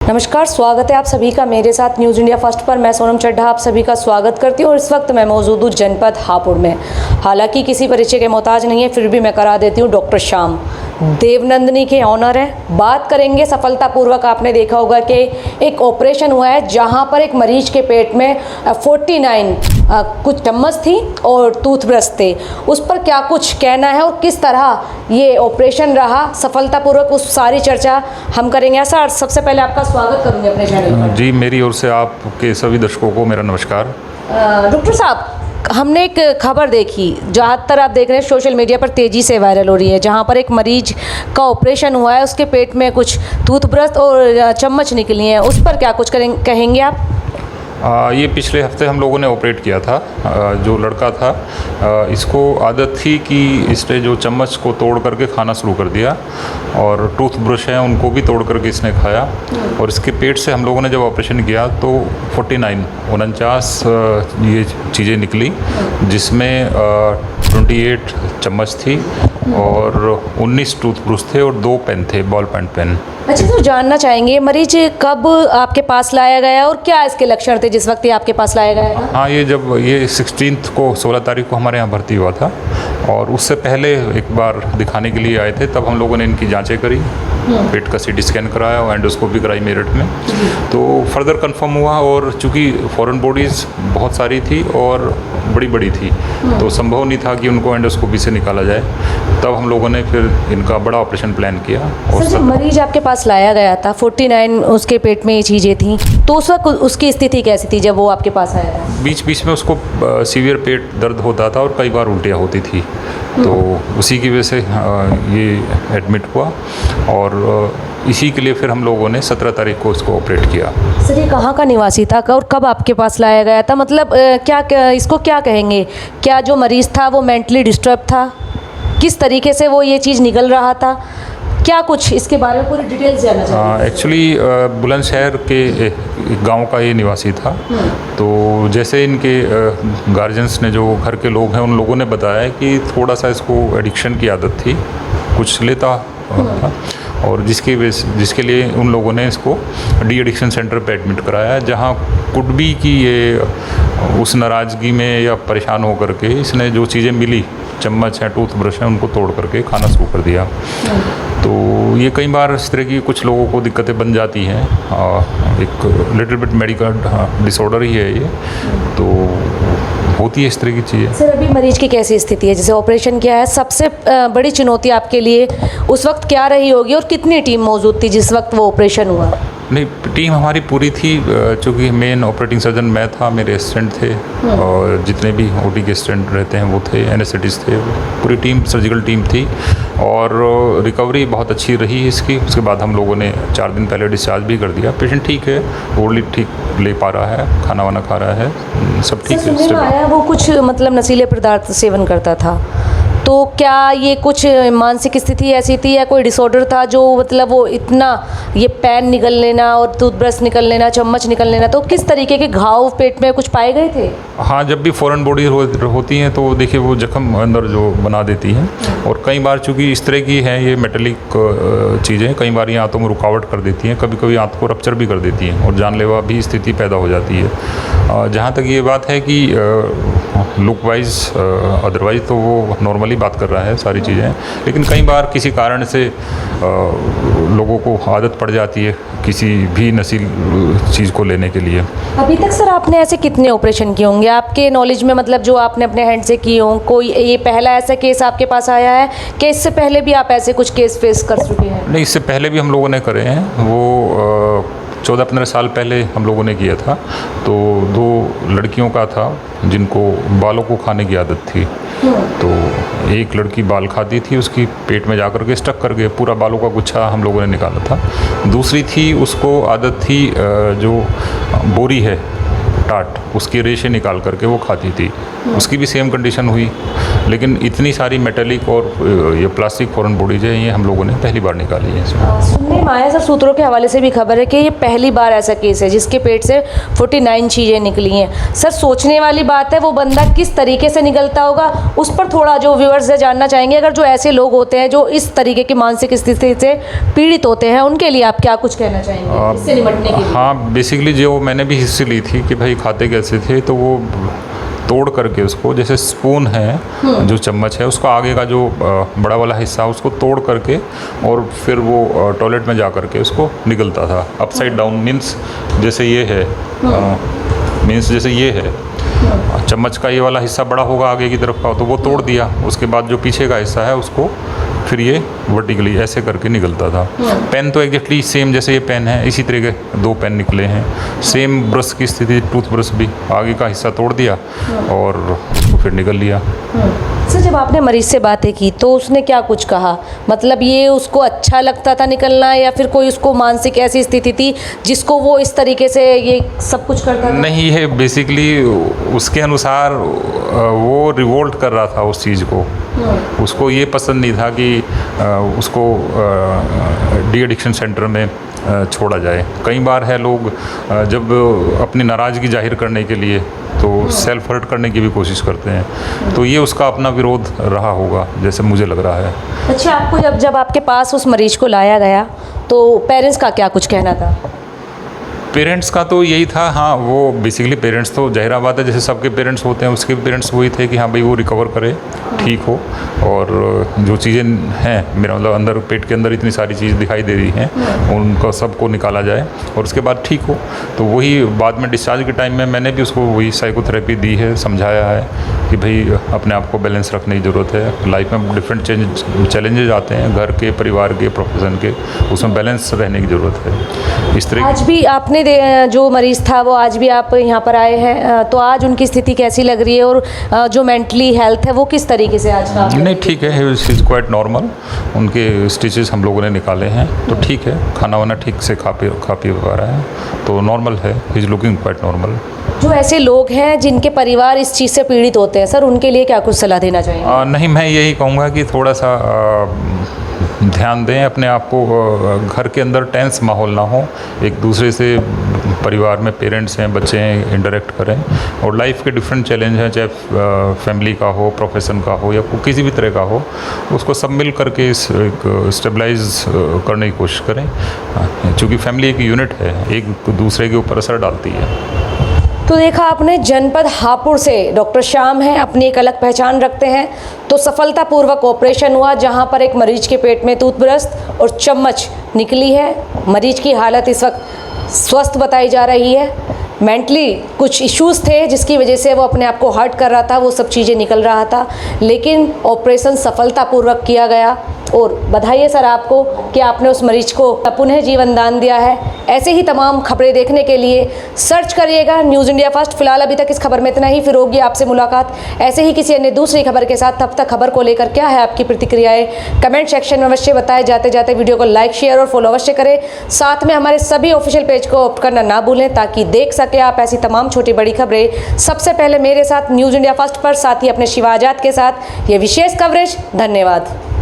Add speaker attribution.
Speaker 1: नमस्कार, स्वागत है आप सभी का मेरे साथ न्यूज़ इंडिया फर्स्ट पर। मैं सोनम चड्ढा आप सभी का स्वागत करती हूँ और इस वक्त मैं मौजूद हूँ जनपद हापुड़ में। हालांकि किसी परिचय के मोहताज नहीं है, फिर भी मैं करा देती हूँ। डॉक्टर श्याम देवनंदिनी के ऑनर है। बात करेंगे सफलतापूर्वक। आपने देखा होगा कि एक ऑपरेशन हुआ है जहाँ पर एक मरीज के पेट में 49 कुछ चम्मच थी और टूथब्रश थे। उस पर क्या कुछ कहना है और किस तरह ये ऑपरेशन रहा सफलतापूर्वक, उस सारी चर्चा हम करेंगे। सर, सबसे पहले आपका स्वागत करूँगी अपने चैनल पर।
Speaker 2: जी, मेरी ओर से आपके सभी दर्शकों को मेरा नमस्कार।
Speaker 1: डॉक्टर साहब, हमने एक खबर देखी, ज़्यादातर आप देख रहे हैं सोशल मीडिया पर तेज़ी से वायरल हो रही है, जहाँ पर एक मरीज का ऑपरेशन हुआ है, उसके पेट में कुछ टूथब्रश और चम्मच निकली हैं। उस पर क्या कुछ कहेंगे आप?
Speaker 2: ये पिछले हफ्ते हम लोगों ने ऑपरेट किया था। जो लड़का था, इसको आदत थी कि इसने जो चम्मच को तोड़ करके खाना शुरू कर दिया और टूथब्रश हैं उनको भी तोड़ करके इसने खाया। और इसके पेट से हम लोगों ने जब ऑपरेशन किया तो 49 ये चीज़ें निकली, जिसमें 28 चम्मच थी और 19 टूथब्रश थे और 2 पेन थे, बॉल पेन।
Speaker 1: अच्छा, तो जानना चाहेंगे मरीज कब आपके पास लाया गया और क्या इसके लक्षण थे जिस वक्त ये आपके पास लाया गया था?
Speaker 2: हाँ, ये 16 तारीख को हमारे यहाँ भर्ती हुआ था और उससे पहले एक बार दिखाने के लिए आए थे। तब हम लोगों ने इनकी जांचें करी, पेट का CT स्कैन कराया और एंडोस्कोपी कराई मेरठ में। तो फर्दर कंफर्म हुआ और चूँकि फॉरेन बॉडीज़ बहुत सारी थी और बड़ी थी, तो संभव नहीं था कि उनको एंडोस्कोपी से निकाला जाए। तब हम लोगों ने फिर इनका बड़ा ऑपरेशन प्लान किया। और
Speaker 1: सर, जब मरीज आपके पास लाया गया था, 49 उसके पेट में ये चीज़ें थी, तो उस वक्त उसकी स्थिति कैसी थी जब वो आपके पास आया था?
Speaker 2: बीच में उसको सीवियर पेट दर्द होता था और कई बार उल्टियाँ होती थी, तो उसी की वजह से ये एडमिट हुआ और इसी के लिए फिर हम लोगों ने 17 तारीख को इसको ऑपरेट किया।
Speaker 1: सर, ये कहाँ का निवासी था और कब आपके पास लाया गया था? मतलब इसको क्या कहेंगे? क्या जो मरीज़ था वो मेंटली डिस्टर्ब था? किस तरीके से वो ये चीज़ निकल रहा था? क्या कुछ इसके बारे में पूरी डिटेल्स जानना चाहिए।
Speaker 2: एक्चुअली बुलंदशहर के गांव का ये निवासी था। तो जैसे इनके गार्जियंस ने, जो घर के लोग हैं, उन लोगों ने बताया कि थोड़ा सा इसको एडिक्शन की आदत थी, कुछ लेता था और जिसके लिए उन लोगों ने इसको डी एडिक्शन सेंटर पे एडमिट कराया, जहां कुड बी कि ये उस नाराज़गी में या परेशान होकर के इसने जो चीज़ें मिली, चम्मच है, टूथब्रश है, उनको तोड़ करके खाना शुरू कर दिया। तो ये कई बार इस तरह की कुछ लोगों को दिक्कतें बन जाती हैं। एक लिटिल बिट मेडिकल डिसऑर्डर ही है ये, तो होती है इस तरह की चीज़ें।
Speaker 1: सर, अभी मरीज की कैसी स्थिति है? जैसे ऑपरेशन किया है, सबसे बड़ी चुनौती आपके लिए उस वक्त क्या रही होगी और कितनी टीम मौजूद थी जिस वक्त वो ऑपरेशन हुआ?
Speaker 2: नहीं, टीम हमारी पूरी थी, चूँकि मेन ऑपरेटिंग सर्जन मैं था, मेरे असिस्टेंट थे और जितने भी OT के असिस्टेंट रहते हैं वो थे, एनेस्थेटिस्ट थे, पूरी टीम, सर्जिकल टीम थी और रिकवरी बहुत अच्छी रही इसकी। उसके बाद हम लोगों ने 4 दिन पहले डिस्चार्ज भी कर दिया। पेशेंट ठीक है, ओरली ठीक ले पा रहा है, खाना वाना खा रहा है, सब ठीक है।
Speaker 1: सुनने में आया वो कुछ मतलब नशीले पदार्थ सेवन करता था, तो क्या ये कुछ मानसिक स्थिति ऐसी थी या कोई डिसऑर्डर था जो मतलब वो इतना ये पेन निकल लेना और टूथब्रश निकल लेना, चम्मच निकल लेना, तो किस तरीके के घाव पेट में कुछ पाए गए थे?
Speaker 2: हाँ, जब भी फॉरेन बॉडी होती हैं तो देखिए वो जख्म अंदर जो बना देती हैं और कई बार चूँकि इस तरह की हैं ये मेटेलिक चीज़ें, कई बार ये आंतों में रुकावट कर देती हैं, कभी आंत को रप्चर भी कर देती हैं और जानलेवा भी स्थिति पैदा हो जाती है। जहाँ तक ये बात है कि लुक वाइज अदरवाइज तो वो नॉर्मली बात कर रहा है सारी चीज़ें, लेकिन कई बार किसी कारण से लोगों को आदत पड़ जाती है किसी भी नशीली चीज़ को लेने के लिए।
Speaker 1: अभी तक सर आपने ऐसे कितने ऑपरेशन किए होंगे आपके नॉलेज में, मतलब जो आपने अपने हैंड से किए हों? कोई ये पहला ऐसा केस आपके पास आया है कि इससे पहले भी आप ऐसे कुछ केस फेस कर चुके हैं?
Speaker 2: नहीं, इससे पहले भी हम लोगों ने करे हैं। वो 14-15 साल पहले हम लोगों ने किया था। तो 2 लड़कियों का था जिनको बालों को खाने की आदत थी। तो एक लड़की बाल खाती थी, उसकी पेट में जाकर के स्टक करके पूरा बालों का गुच्छा हम लोगों ने निकाला था। दूसरी थी, उसको आदत थी जो बोरी है टाट, उसकी रेशे निकाल करके वो खाती थी, उसकी भी सेम कंडीशन हुई। लेकिन इतनी सारी मेटेलिक और ये प्लास्टिक फॉरेन बॉडीज है, ये हम लोगों ने पहली बार निकाली है इसमें।
Speaker 1: सुनने में आया सर, सूत्रों के हवाले से भी खबर है कि ये पहली बार ऐसा केस है जिसके पेट से 49 चीज़ें निकली हैं। सर सोचने वाली बात है, वो बंदा किस तरीके से निकलता होगा, उस पर थोड़ा जो व्यूअर्स है जानना चाहेंगे। अगर जो ऐसे लोग होते हैं जो इस तरीके की मानसिक स्थिति से पीड़ित होते हैं, उनके लिए आप क्या कुछ कहना चाहेंगे इससे निपटने के लिए?
Speaker 2: हाँ, बेसिकली जो मैंने भी हिस्ट्री ली थी कि भाई खाते कैसे थे, तो वो तोड़ करके उसको, जैसे स्पून है जो चम्मच है, उसका आगे का जो बड़ा वाला हिस्सा उसको तोड़ करके और फिर वो टॉयलेट में जा करके उसको निकलता था अपसाइड डाउन। मीन्स जैसे ये है, मीन्स जैसे ये है, चम्मच का ये वाला हिस्सा बड़ा होगा आगे की तरफ का, तो वो तोड़ दिया, उसके बाद जो पीछे का हिस्सा है उसको फिर ये वर्टिकली ऐसे करके निकलता था। पेन तो एग्जैक्टली सेम जैसे ये पेन है, इसी तरह के 2 पेन निकले हैं। सेम ब्रश की स्थिति, टूथ ब्रश भी आगे का हिस्सा तोड़ दिया और उसको फिर निकल लिया।
Speaker 1: सर जब आपने मरीज से बातें की तो उसने क्या कुछ कहा? मतलब ये उसको अच्छा लगता था निकलना, या फिर कोई उसको मानसिक ऐसी स्थिति थी जिसको वो इस तरीके से ये सब कुछ करता था?
Speaker 2: नहीं, ये बेसिकली उसके अनुसार वो रिवोल्ट कर रहा था उस चीज़ को। उसको ये पसंद नहीं था कि उसको डी एडिक्शन सेंटर में छोड़ा जाए। कई बार है लोग जब अपनी नाराज़गी जाहिर करने के लिए तो सेल्फ हर्ट करने की भी कोशिश करते हैं, तो ये उसका अपना विरोध रहा होगा जैसे मुझे लग रहा है।
Speaker 1: अच्छा, आपको जब आपके पास उस मरीज को लाया गया तो पेरेंट्स का क्या कुछ कहना था?
Speaker 2: पेरेंट्स का तो यही था, हाँ वो बेसिकली पेरेंट्स तो ज़ाहिर बात है जैसे सबके पेरेंट्स होते हैं, उसके पेरेंट्स वही थे कि हाँ भाई वो रिकवर करे, ठीक हो, और जो चीज़ें हैं मेरा मतलब अंदर पेट के अंदर इतनी सारी चीज़ दिखाई दे रही हैं उनको सबको निकाला जाए और उसके बाद ठीक हो। तो वही बाद में डिस्चार्ज के टाइम में मैंने भी उसको वही साइकोथेरेपी दी है, समझाया है कि भाई अपने आप को बैलेंस रखने की ज़रूरत है। लाइफ में डिफरेंट चैलेंजेस आते हैं, घर के, परिवार के, प्रोफेशन के, उसमें बैलेंस रहने की ज़रूरत है। इस तरह
Speaker 1: आज भी आपने जो मरीज़ था वो आज भी आप यहाँ पर आए हैं, तो आज उनकी स्थिति कैसी लग रही है और जो मेंटली हेल्थ है वो किस तरीके से आज का?
Speaker 2: नहीं, ठीक है, इज़ क्वाइट नॉर्मल। उनके स्टिचेस हम लोगों ने निकाले हैं तो ठीक है, खाना वाना ठीक से खा पी पा रहा है, तो नॉर्मल है, इज़ लुकिंग क्वाइट नॉर्मल।
Speaker 1: जो ऐसे लोग हैं जिनके परिवार इस चीज़ से पीड़ित होते हैं, सर उनके लिए क्या कुछ सलाह देना चाहिए?
Speaker 2: नहीं, मैं यही कहूँगा कि थोड़ा सा ध्यान दें अपने आप को, घर के अंदर टेंस माहौल ना हो, एक दूसरे से परिवार में पेरेंट्स हैं, बच्चे हैं, इंटरेक्ट करें, और लाइफ के डिफरेंट चैलेंज हैं, चाहे फैमिली का हो, प्रोफेशन का हो या किसी भी तरह का हो, उसको सब मिल करके स्टेबलाइज करने की कोशिश करें, क्योंकि फैमिली एक यूनिट है, एक दूसरे के ऊपर असर डालती है।
Speaker 1: तो देखा आपने, जनपद हापुड़ से डॉक्टर श्याम हैं, अपनी एक अलग पहचान रखते हैं। तो सफलतापूर्वक ऑपरेशन हुआ जहां पर एक मरीज के पेट में टूथब्रश और चम्मच निकली है। मरीज की हालत इस वक्त स्वस्थ बताई जा रही है। मेंटली कुछ इश्यूज़ थे जिसकी वजह से वो अपने आप को हर्ट कर रहा था, वो सब चीज़ें निकल रहा था, लेकिन ऑपरेशन सफलतापूर्वक किया गया। और बधाई है सर आपको कि आपने उस मरीज को पुनः जीवन दान दिया है। ऐसे ही तमाम खबरें देखने के लिए सर्च करिएगा न्यूज़ इंडिया फर्स्ट। फिलहाल अभी तक इस खबर में इतना ही, फिर होगी आपसे मुलाकात ऐसे ही किसी अन्य दूसरी खबर के साथ। तब तक खबर को लेकर क्या है आपकी प्रतिक्रियाएं कमेंट सेक्शन में अवश्य बताएं। जाते जाते वीडियो को लाइक, शेयर और फॉलो अवश्य करें। साथ में हमारे सभी ऑफिशियल पेज को ऑप्ट करना ना भूलें ताकि देख सके आप ऐसी तमाम छोटी बड़ी खबरें सबसे पहले मेरे साथ न्यूज़ इंडिया फर्स्ट पर, साथ ही अपने शिवा आजाद के साथ ये विशेष कवरेज। धन्यवाद।